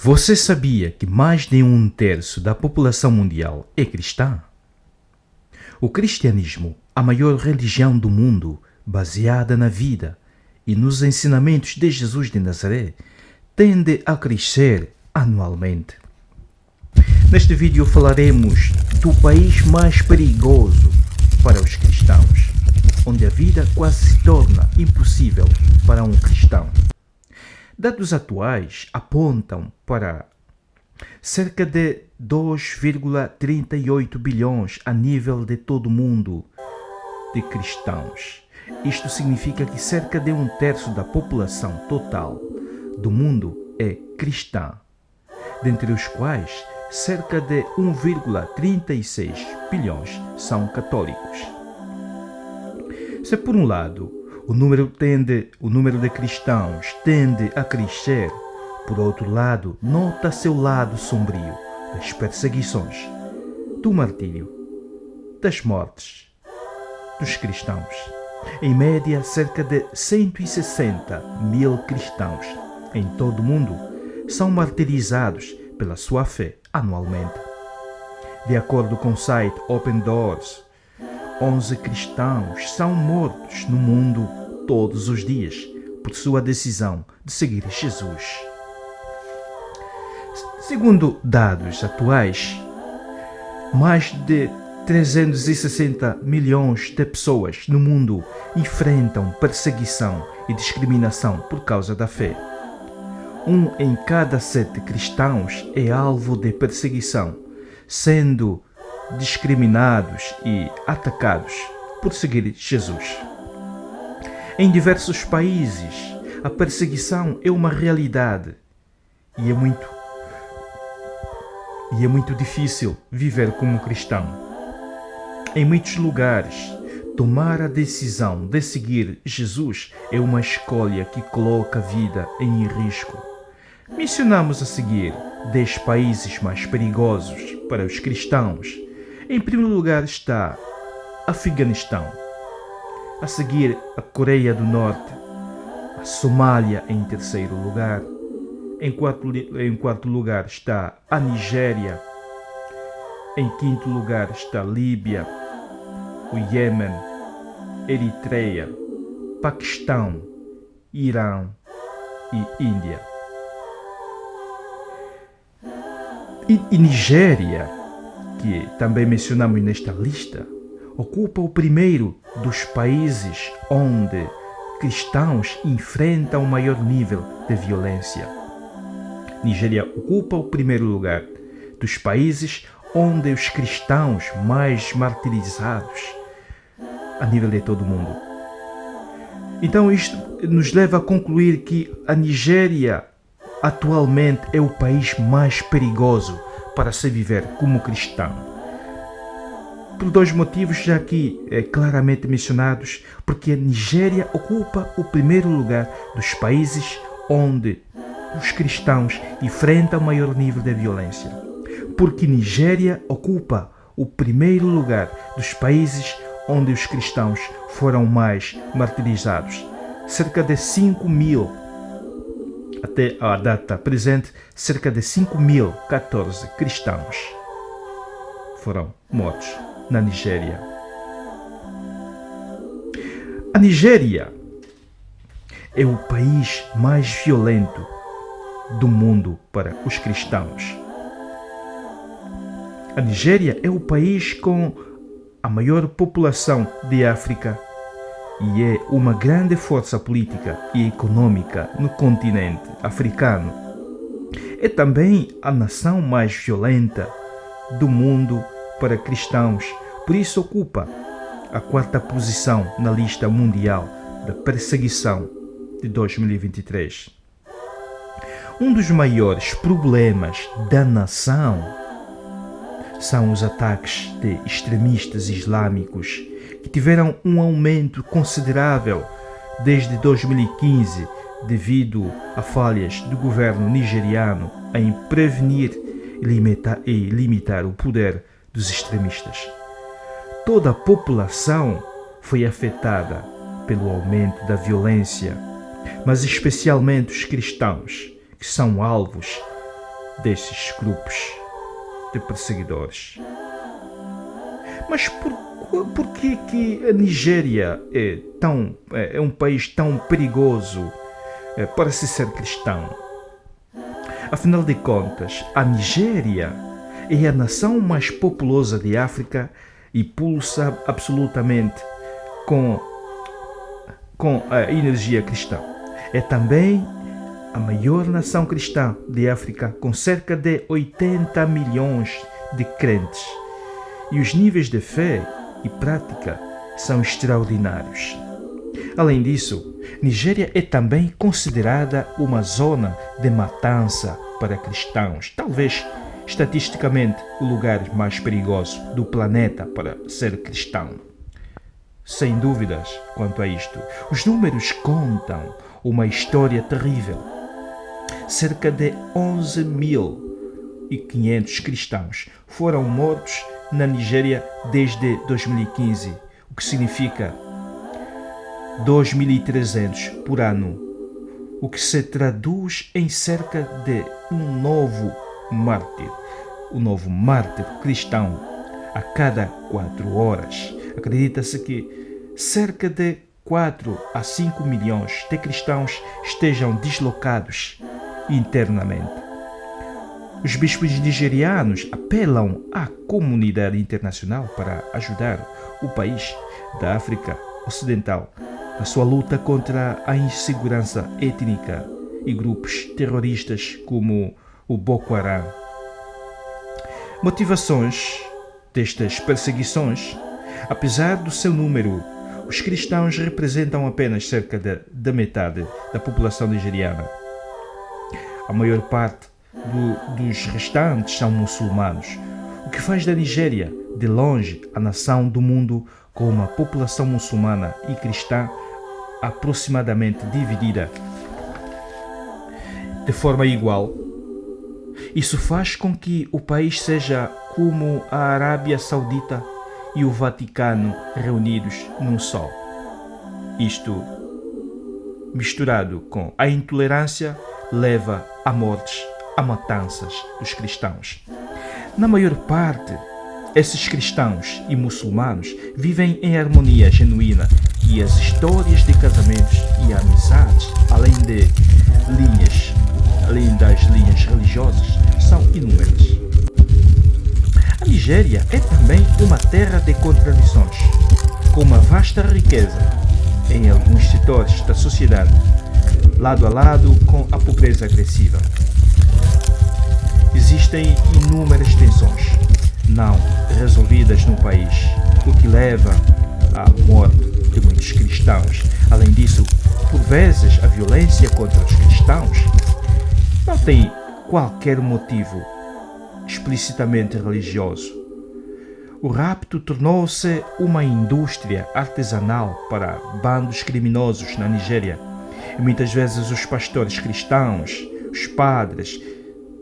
Você sabia que mais de um terço da população mundial é cristã? O cristianismo, a maior religião do mundo, baseada na vida e nos ensinamentos de Jesus de Nazaré, tende a crescer anualmente. Neste vídeo falaremos do país mais perigoso para os cristãos, onde a vida quase se torna impossível para um cristão. Dados atuais apontam para cerca de 2,38 bilhões a nível de todo o mundo de cristãos. Isto significa que cerca de um terço da população total do mundo é cristã, dentre os quais cerca de 1,36 bilhões são católicos. Se por um lado o número de cristãos tende a crescer, por outro lado, nota-se o lado sombrio das perseguições, do martírio, das mortes dos cristãos. Em média, cerca de 160 mil cristãos em todo o mundo são martirizados pela sua fé anualmente. De acordo com o site Open Doors, 11 cristãos são mortos no mundo todos os dias por sua decisão de seguir Jesus. Segundo dados atuais, mais de 360 milhões de pessoas no mundo enfrentam perseguição e discriminação por causa da fé. 1 em cada 7 cristãos é alvo de perseguição, sendo discriminados e atacados por seguir Jesus. Em diversos países, a perseguição é uma realidade e é muito difícil viver como cristão. Em muitos lugares, tomar a decisão de seguir Jesus é uma escolha que coloca a vida em risco. Mencionamos a seguir 10 países mais perigosos para os cristãos. Em primeiro lugar está Afeganistão, a seguir a Coreia do Norte, a Somália em terceiro lugar, em quarto lugar está a Nigéria, em quinto lugar está a Líbia, o Iêmen, Eritreia, Paquistão, Irã e Índia. E Nigéria, que também mencionamos nesta lista, ocupa o primeiro dos países onde cristãos enfrentam o maior nível de violência. Nigéria ocupa o primeiro lugar dos países onde os cristãos mais martirizados a nível de todo o mundo. Então isto nos leva a concluir que a Nigéria atualmente é o país mais perigoso para se viver como cristão. Por 2 motivos já aqui claramente mencionados, porque a Nigéria ocupa o primeiro lugar dos países onde os cristãos enfrentam o maior nível de violência. Porque Nigéria ocupa o primeiro lugar dos países onde os cristãos foram mais martirizados. Cerca de 5 mil, até a data presente, cerca de 5.014 cristãos foram mortos na Nigéria. A Nigéria é o país mais violento do mundo para os cristãos. A Nigéria é o país com a maior população de África e é uma grande força política e econômica no continente africano. É também a nação mais violenta do mundo para cristãos, por isso ocupa a 4ª posição na lista mundial da perseguição de 2023. Um dos maiores problemas da nação são os ataques de extremistas islâmicos, que tiveram um aumento considerável desde 2015 devido a falhas do governo nigeriano em prevenir e limitar o poder dos extremistas. Toda a população foi afetada pelo aumento da violência, mas especialmente os cristãos, que são alvos desses grupos de perseguidores. Mas por que a Nigéria é um país tão perigoso para se ser cristão? Afinal de contas, a Nigéria é a nação mais populosa de África e pulsa absolutamente com a energia cristã. É também a maior nação cristã de África, com cerca de 80 milhões de crentes. E os níveis de fé e prática são extraordinários. Além disso, Nigéria é também considerada uma zona de matança para cristãos, talvez estatisticamente o lugar mais perigoso do planeta para ser cristão. Sem dúvidas quanto a isto, os números contam uma história terrível. Cerca de 11.500 cristãos foram mortos na Nigéria desde 2015, o que significa 2.300 por ano, o que se traduz em cerca de um novo mártir cristão a cada 4 horas. Acredita-se que cerca de 4 a 5 milhões de cristãos estejam deslocados internamente. Os bispos nigerianos apelam à comunidade internacional para ajudar o país da África Ocidental na sua luta contra a insegurança étnica e grupos terroristas como o Boko Haram. Motivações destas perseguições: apesar do seu número, os cristãos representam apenas cerca da metade da população nigeriana. A maior parte dos restantes são muçulmanos, o que faz da Nigéria, de longe, a nação do mundo com uma população muçulmana e cristã aproximadamente dividida de forma igual. Isso faz com que o país seja como a Arábia Saudita e o Vaticano reunidos num só. Isto, misturado com a intolerância, leva a mortes, a matanças dos cristãos. Na maior parte, esses cristãos e muçulmanos vivem em harmonia genuína e as histórias de casamentos e amizades, além das linhas religiosas, são inúmeras. A Nigéria é também uma terra de contradições, com uma vasta riqueza em alguns setores da sociedade, lado a lado com a pobreza agressiva. Existem inúmeras tensões não resolvidas no país, o que leva à morte de muitos cristãos. Além disso, por vezes a violência contra os cristãos não tem qualquer motivo explicitamente religioso. O rapto tornou-se uma indústria artesanal para bandos criminosos na Nigéria. E muitas vezes os pastores cristãos, os padres,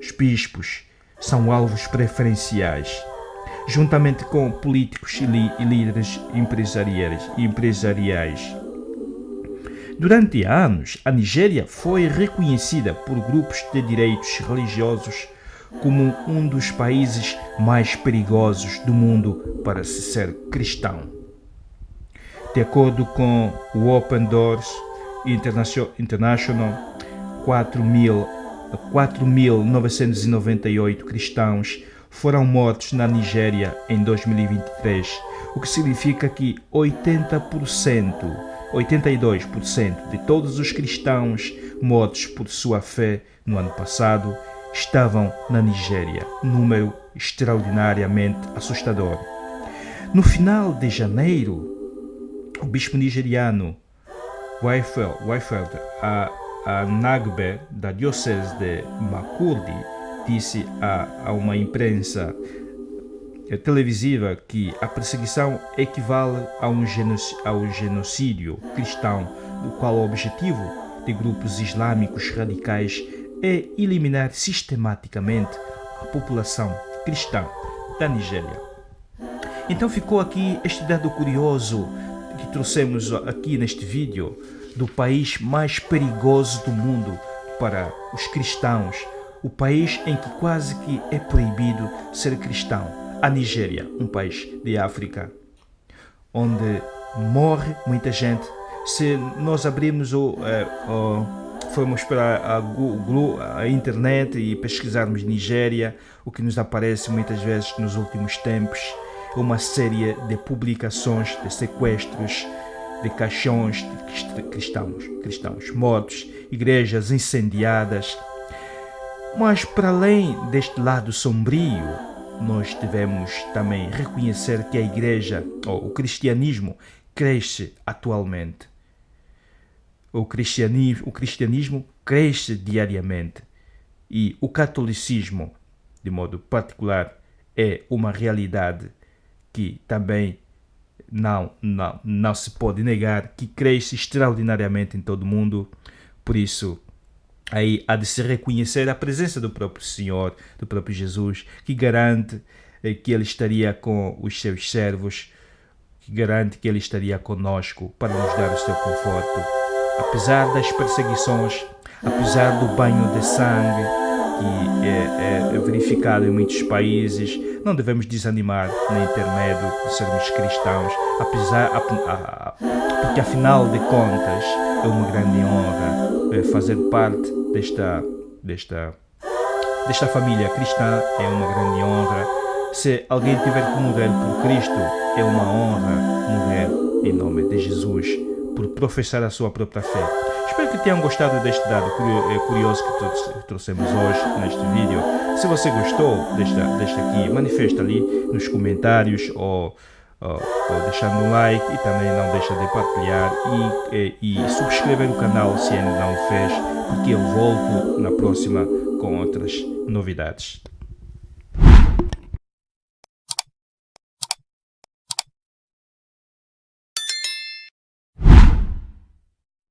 os bispos são alvos preferenciais, juntamente com políticos e líderes empresariais. Durante anos, a Nigéria foi reconhecida por grupos de direitos religiosos como um dos países mais perigosos do mundo para se ser cristão. De acordo com o Open Doors International, 4.998 cristãos foram mortos na Nigéria em 2023, o que significa que 82% de todos os cristãos mortos por sua fé no ano passado estavam na Nigéria, número extraordinariamente assustador. No final de janeiro, o bispo nigeriano Wycliffe Anagbe, da diocese de Makurdi, disse a uma imprensa televisiva que a perseguição equivale ao genocídio cristão, do qual o objetivo de grupos islâmicos radicais é eliminar sistematicamente a população cristã da Nigéria. Então ficou aqui este dado curioso que trouxemos aqui neste vídeo do país mais perigoso do mundo para os cristãos, o país em que quase que é proibido ser cristão, a Nigéria, um país de África, onde morre muita gente. Se nós abrirmos formos para a internet e pesquisarmos Nigéria, o que nos aparece muitas vezes nos últimos tempos é uma série de publicações de sequestros, de caixões de cristãos mortos, igrejas incendiadas. Mas para além deste lado sombrio, nós devemos também reconhecer que a igreja, ou o cristianismo, cresce atualmente. O cristianismo cresce diariamente e o catolicismo, de modo particular, é uma realidade que também não se pode negar, que cresce extraordinariamente em todo o mundo. Por isso, aí há de se reconhecer a presença do próprio Senhor, do próprio Jesus, que garante que Ele estaria com os seus servos, que garante que Ele estaria conosco para nos dar o seu conforto. Apesar das perseguições, apesar do banho de sangue que é verificado em muitos países, não devemos desanimar nem ter medo de sermos cristãos, porque afinal de contas é uma grande honra fazer parte desta família cristã, é uma grande honra. Se alguém tiver que morrer por Cristo, é uma honra morrer em nome de Jesus, por professar a sua própria fé. Espero que tenham gostado deste dado curioso que trouxemos hoje neste vídeo. Se você gostou deste aqui, manifesta ali nos comentários ou deixando um like, e também não deixa de partilhar e subscrever o canal se ainda não o fez, porque eu volto na próxima com outras novidades.